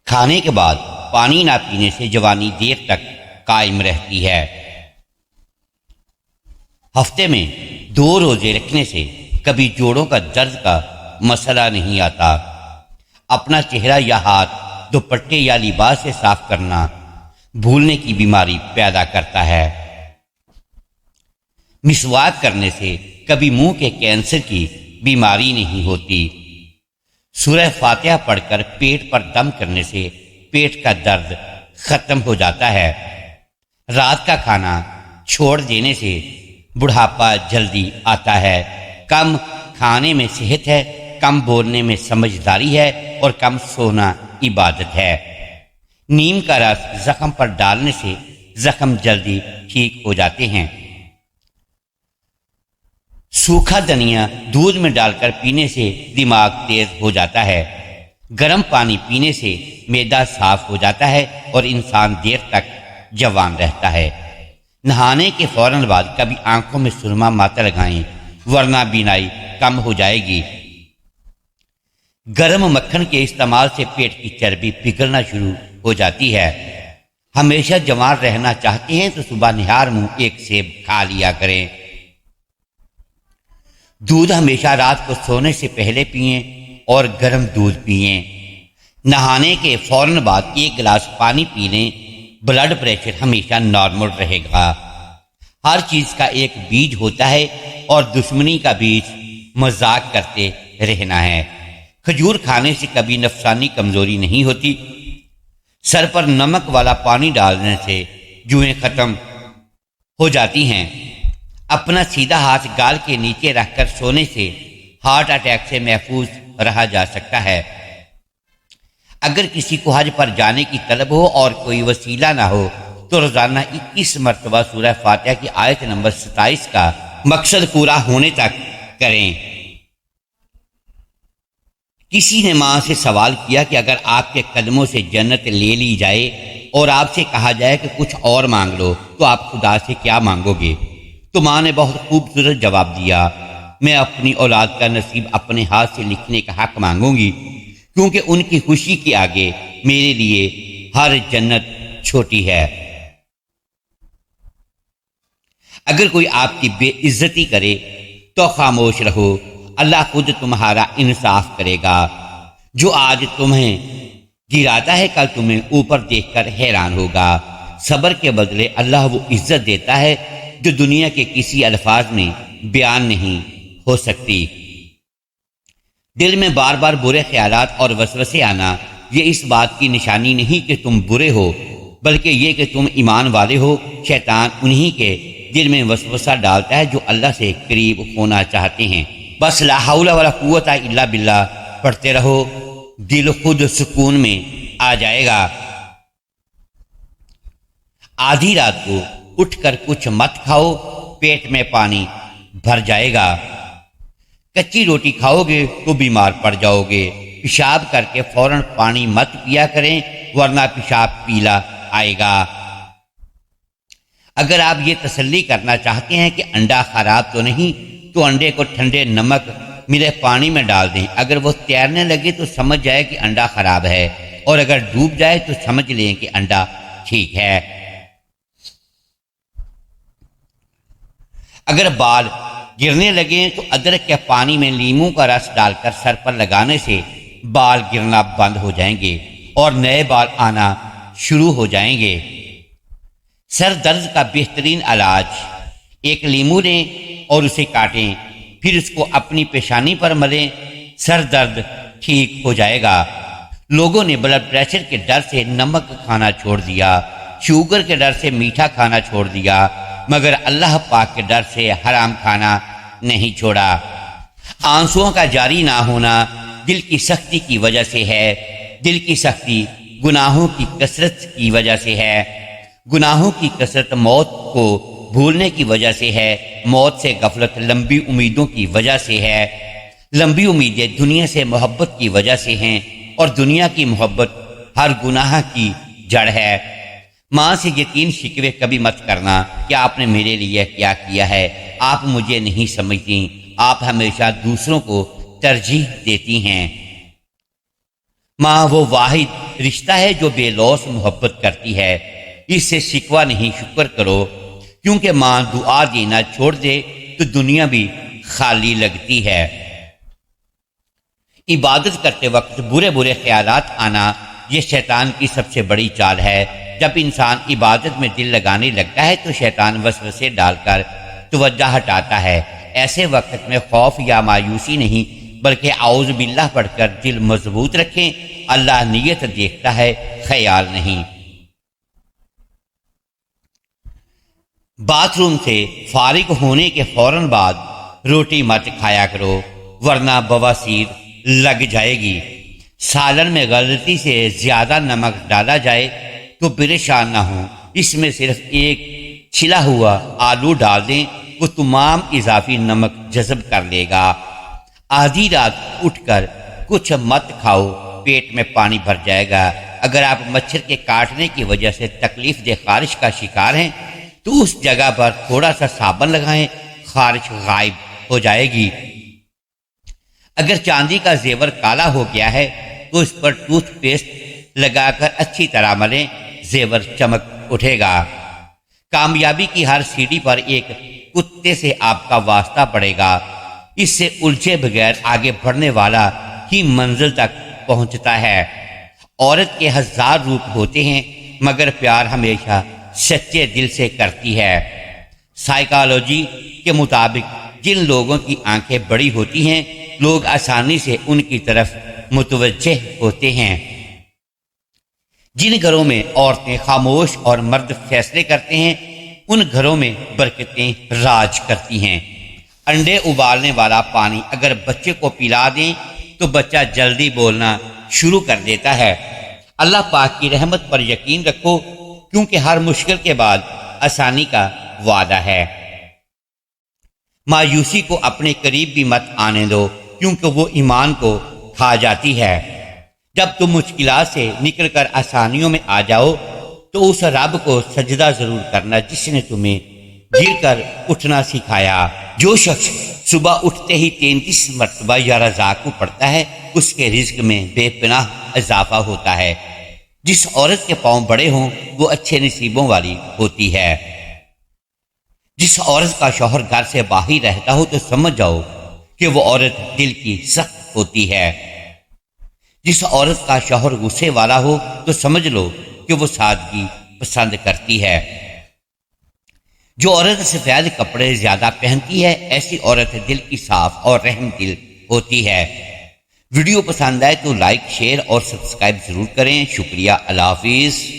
کھانے کے بعد پانی نہ پینے سے جوانی دیر تک قائم رہتی ہے۔ ہفتے میں 2 روزے رکھنے سے کبھی جوڑوں کا درد کا مسئلہ نہیں آتا۔ اپنا چہرہ یا ہاتھ دوپٹے یا لباس سے صاف کرنا بھولنے کی بیماری پیدا کرتا ہے۔ مسواک کرنے سے کبھی منہ کے کینسر کی بیماری نہیں ہوتی۔ سورہ فاتحہ پڑھ کر پیٹ پر دم کرنے سے پیٹ کا درد ختم ہو جاتا ہے۔ رات کا کھانا چھوڑ دینے سے بڑھاپا جلدی آتا ہے۔ کم کھانے میں صحت ہے، کم بولنے میں سمجھداری ہے، اور کم سونا عبادت ہے۔ نیم کا رس زخم پر ڈالنے سے زخم جلدی ٹھیک ہو جاتے ہیں۔ سوکھا دھنیا دودھ میں ڈال کر پینے سے دماغ تیز ہو جاتا ہے۔ گرم پانی پینے سے معدہ صاف ہو جاتا ہے اور انسان دیر تک جوان رہتا ہے۔ نہانے کے فوراً بعد کبھی آنکھوں میں سرما مات لگائیں، ورنہ بینائی کم ہو جائے گی۔ گرم مکھن کے استعمال سے پیٹ کی چربی پگھلنا شروع ہو جاتی ہے۔ ہمیشہ جوان رہنا چاہتے ہیں تو صبح نہار منہ 1 سیب کھا لیا کریں۔ دودھ ہمیشہ رات کو سونے سے پہلے پئیں اور گرم دودھ پئیں۔ نہانے کے فوراً بعد 1 گلاس پانی پی لیں، بلڈ پریشر ہمیشہ نارمل رہے گا۔ ہر چیز کا ایک بیج ہوتا ہے اور دشمنی کا بیج مذاق کرتے رہنا ہے۔ کھجور کھانے سے کبھی نفسانی کمزوری نہیں ہوتی۔ سر پر نمک والا پانی ڈالنے سے جوئیں ختم ہو جاتی ہیں۔ اپنا سیدھا ہاتھ گال کے نیچے رکھ کر سونے سے ہارٹ اٹیک سے محفوظ رہا جا سکتا ہے۔ اگر کسی کو حج پر جانے کی طلب ہو اور کوئی وسیلہ نہ ہو تو روزانہ 21 مرتبہ سورہ فاتحہ کی آیت نمبر 27 کا مقصد پورا ہونے تک کریں۔ کسی نے ماں سے سوال کیا کہ اگر آپ کے قدموں سے جنت لے لی جائے اور آپ سے کہا جائے کہ کچھ اور مانگ لو تو آپ خدا سے کیا مانگو گے؟ تو ماں نے بہت خوبصورت جواب دیا، میں اپنی اولاد کا نصیب اپنے ہاتھ سے لکھنے کا حق مانگوں گی، کیونکہ ان کی خوشی کے آگے میرے لیے ہر جنت چھوٹی ہے۔ اگر کوئی آپ کی بے عزتی کرے تو خاموش رہو، اللہ خود تمہارا انصاف کرے گا۔ جو آج تمہیں گراتا ہے کل تمہیں اوپر دیکھ کر حیران ہوگا۔ صبر کے بدلے اللہ وہ عزت دیتا ہے جو دنیا کے کسی الفاظ میں بیان نہیں ہو سکتی۔ دل میں بار بار برے خیالات اور وسوسے آنا یہ اس بات کی نشانی نہیں کہ تم برے ہو، بلکہ یہ کہ تم ایمان والے ہو۔ شیطان انہی کے دل میں وسوسہ ڈالتا ہے جو اللہ سے قریب ہونا چاہتے ہیں۔ بس لا حول ولا قوت الا باللہ پڑھتے رہو، دل خود سکون میں آ جائے گا۔ آدھی رات کو اٹھ کر کچھ مت کھاؤ، پیٹ میں پانی بھر جائے گا۔ کچی روٹی کھاؤ گے تو بیمار پڑ جاؤ گے۔ پیشاب کر کے فوراً پانی مت پیا کریں، ورنہ پیشاب پیلا آئے گا۔ اگر آپ یہ تسلی کرنا چاہتے ہیں کہ انڈا خراب تو نہیں، تو انڈے کو ٹھنڈے نمک ملے پانی میں ڈال دیں۔ اگر وہ تیرنے لگے تو سمجھ جائے کہ انڈا خراب ہے، اور اگر ڈوب جائے تو سمجھ لیں کہ انڈا ٹھیک ہے۔ اگر بال گرنے لگیں تو ادرک کے پانی میں لیموں کا رس ڈال کر سر پر لگانے سے بال گرنا بند ہو جائیں گے اور نئے بال آنا شروع ہو جائیں گے۔ سر درد کا بہترین علاج، 1 لیمو لیں اور اسے کاٹیں، پھر اس کو اپنی پیشانی پر ملیں، سر درد ٹھیک ہو جائے گا۔ لوگوں نے بلڈ پریشر کے ڈر سے نمک کھانا چھوڑ دیا، شوگر کے ڈر سے میٹھا کھانا چھوڑ دیا، مگر اللہ پاک کے ڈر سے حرام کھانا نہیں چھوڑا۔ آنسوؤں کا جاری نہ ہونا دل کی سختی کی وجہ سے ہے۔ دل کی سختی گناہوں کی کثرت کی وجہ سے ہے۔ گناہوں کی کثرت موت کو بھولنے کی وجہ سے ہے۔ موت سے غفلت لمبی امیدوں کی وجہ سے ہے۔ لمبی امیدیں دنیا سے محبت کی وجہ سے ہیں، اور دنیا کی محبت ہر گناہ کی جڑ ہے۔ ماں سے یہ 3 شکوے کبھی مت کرنا کہ آپ نے میرے لیے کیا کیا ہے، آپ مجھے نہیں سمجھتی، آپ ہمیشہ دوسروں کو ترجیح دیتی ہیں۔ ماں وہ واحد رشتہ ہے جو بے لوث محبت کرتی ہے، اس سے شکوہ نہیں شکر کرو، کیونکہ ماں دعا دینا چھوڑ دے تو دنیا بھی خالی لگتی ہے۔ عبادت کرتے وقت برے برے خیالات آنا یہ شیطان کی سب سے بڑی چال ہے۔ جب انسان عبادت میں دل لگانے لگتا ہے تو شیطان وسوسے ڈال کر توجہ ہٹاتا ہے۔ ایسے وقت میں خوف یا مایوسی نہیں بلکہ اعوذ باللہ پڑھ کر دل مضبوط رکھیں۔ اللہ نیت دیکھتا ہے، خیال نہیں۔ باتھ روم سے فارغ ہونے کے فوراً بعد روٹی مت کھایا کرو، ورنہ بواسیر لگ جائے گی۔ سالن میں غلطی سے زیادہ نمک ڈالا جائے تو پریشان نہ ہوں، اس میں صرف ایک چھلا ہوا آلو ڈال دیں، وہ تمام اضافی نمک جذب کر لے گا۔ آدھی رات اٹھ کر کچھ مت کھاؤ، پیٹ میں پانی بھر جائے گا۔ اگر آپ مچھر کے کاٹنے کی وجہ سے تکلیف دہ خارش کا شکار ہیں تو اس جگہ پر تھوڑا سا صابن لگائیں، خارش غائب ہو جائے گی۔ اگر چاندی کا زیور کالا ہو گیا ہے تو اس پر ٹوتھ پیسٹ لگا کر اچھی طرح ملیں، زیور چمک اٹھے گا۔ کامیابی کی ہر سیڑھی پر ایک کتے سے آپ کا واسطہ پڑے گا، اس سے الجھے بغیر آگے بڑھنے والا ہی منزل تک پہنچتا ہے۔ عورت کے ہزار روپ ہوتے ہیں مگر پیار ہمیشہ سچے دل سے کرتی ہے۔ سائیکالوجی کے مطابق جن لوگوں کی آنکھیں بڑی ہوتی ہیں لوگ آسانی سے ان کی طرف متوجہ ہوتے ہیں۔ جن گھروں میں عورتیں خاموش اور مرد فیصلے کرتے ہیں ان گھروں میں برکتیں راج کرتی ہیں۔ انڈے ابالنے والا پانی اگر بچے کو پلا دیں تو بچہ جلدی بولنا شروع کر دیتا ہے۔ اللہ پاک کی رحمت پر یقین رکھو، کیونکہ ہر مشکل کے بعد آسانی کا وعدہ ہے۔ مایوسی کو اپنے قریب بھی مت آنے دو، کیونکہ وہ ایمان کو کھا جاتی ہے۔ جب تم مشکلات سے نکل کر آسانیوں میں آ جاؤ تو اس رب کو سجدہ ضرور کرنا جس نے تمہیں گر کر اٹھنا سکھایا۔ جو شخص صبح اٹھتے ہی 33 مرتبہ یا رزاق کو پڑھتا ہے اس کے رزق میں بے پناہ اضافہ ہوتا ہے۔ جس عورت کے پاؤں بڑے ہوں وہ اچھے نصیبوں والی ہوتی ہے۔ جس عورت کا شوہر گھر سے باہر رہتا ہو تو سمجھ جاؤ کہ وہ عورت دل کی سخت ہوتی ہے۔ جس عورت کا شوہر غصے والا ہو تو سمجھ لو کہ وہ سادگی پسند کرتی ہے۔ جو عورت سفید کپڑے زیادہ پہنتی ہے ایسی عورت دل کی صاف اور رحم دل ہوتی ہے۔ ویڈیو پسند آئے تو لائک، شیئر اور سبسکرائب ضرور کریں۔ شکریہ، اللہ حافظ۔